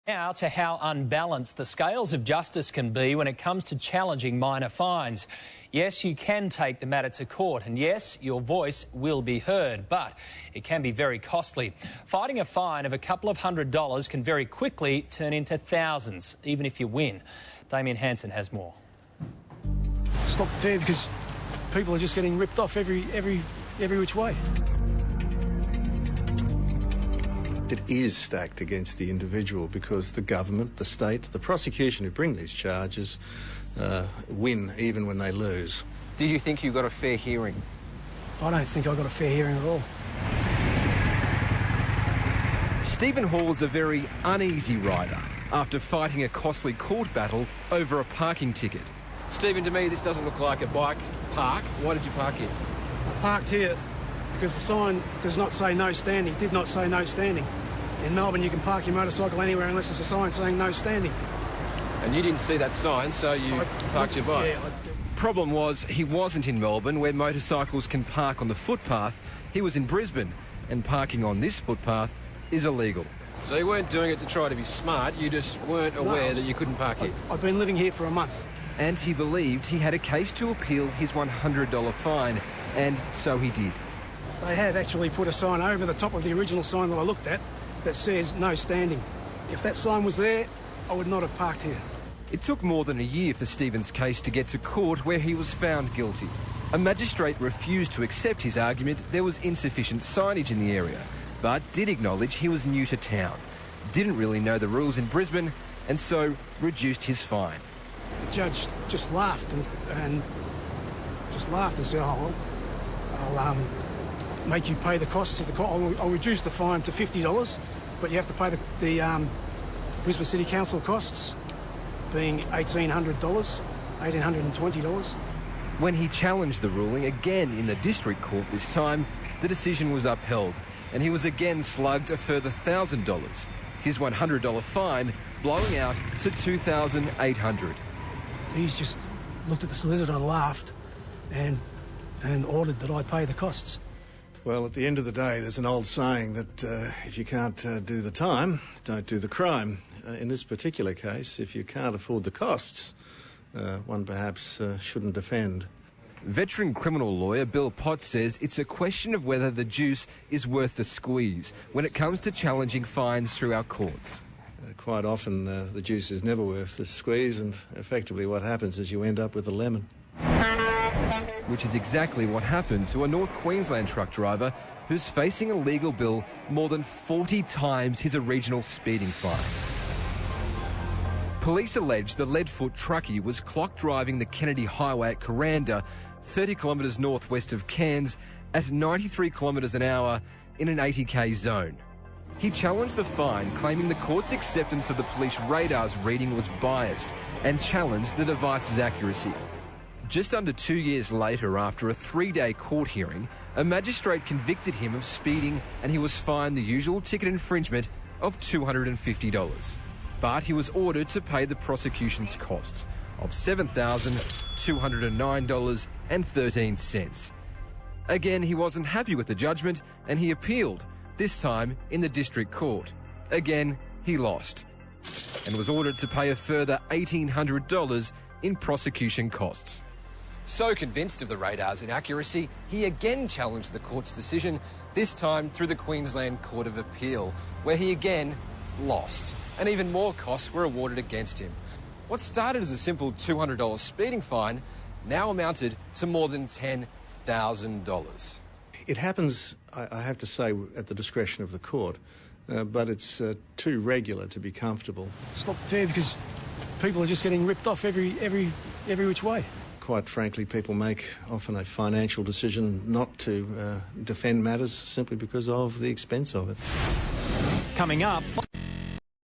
Now to how unbalanced the scales of justice can be when it comes to challenging minor fines. Yes, you can take the matter to court, and yes, your voice will be heard, but it can be very costly. Fighting a fine of a couple of $100s can very quickly turn into thousands, even if you win. Damien Hansen has more. It's not fair because people are just getting ripped off every which way. It is stacked against the individual because the government, the state, the prosecution who bring these charges win even when they lose. Did you think you got a fair hearing? I don't think I got a fair hearing at all. Stephen Hall is a very uneasy rider after fighting a costly court battle over a parking ticket. Stephen, to me this doesn't look like a bike park. Why did you park here? I parked here because the sign does not say no standing, did not say no standing. In Melbourne you can park your motorcycle anywhere unless there's a sign saying no standing. And you didn't see that sign, so you parked your bike? Yeah, Problem was, he wasn't in Melbourne where motorcycles can park on the footpath. He was in Brisbane, and parking on this footpath is illegal. So you weren't doing it to try to be smart, you just weren't aware that you couldn't park here? I've been living here for a month. And he believed he had a case to appeal his $100 fine, and so he did. They have actually put a sign over the top of the original sign that I looked at that says no standing. If that sign was there, I would not have parked here. It took more than a year for Stephen's case to get to court, where he was found guilty. A magistrate refused to accept his argument there was insufficient signage in the area, but did acknowledge he was new to town, didn't really know the rules in Brisbane, and so reduced his fine. The judge just laughed and said, oh, well, I'll make you pay the costs of the court. I'll reduce the fine to $50, but you have to pay the Brisbane City Council costs, being $1,800, $1,820. When he challenged the ruling again in the district court this time, the decision was upheld, and he was again slugged a further $1,000. His $100 fine blowing out to $2,800. He's just looked at the solicitor and laughed and ordered that I pay the costs. Well, at the end of the day, there's an old saying that if you can't do the time, don't do the crime. In this particular case, if you can't afford the costs, one perhaps shouldn't defend. Veteran criminal lawyer Bill Potts says it's a question of whether the juice is worth the squeeze when it comes to challenging fines through our courts. Quite often, the juice is never worth the squeeze, and effectively what happens is you end up with a lemon. Which is exactly what happened to a North Queensland truck driver who's facing a legal bill more than 40 times his original speeding fine. Police allege the Leadfoot truckie was clocked driving the Kennedy Highway at Kuranda, 30 kilometres northwest of Cairns, at 93 kilometres an hour in an 80k zone. He challenged the fine, claiming the court's acceptance of the police radar's reading was biased, and challenged the device's accuracy. Just under 2 years later, after a 3-day court hearing, a magistrate convicted him of speeding, and he was fined the usual ticket infringement of $250. But he was ordered to pay the prosecution's costs of $7,209.13. Again, he wasn't happy with the judgment, and he appealed, this time in the district court. Again, he lost, and was ordered to pay a further $1,800 in prosecution costs. So convinced of the radar's inaccuracy, he again challenged the court's decision, this time through the Queensland Court of Appeal, where he again lost, and even more costs were awarded against him. What started as a simple $200 speeding fine now amounted to more than $10,000. It happens, I have to say, at the discretion of the court, but it's too regular to be comfortable. It's not fair because people are just getting ripped off every which way. Quite frankly, people make often a financial decision not to defend matters simply because of the expense of it. Coming up...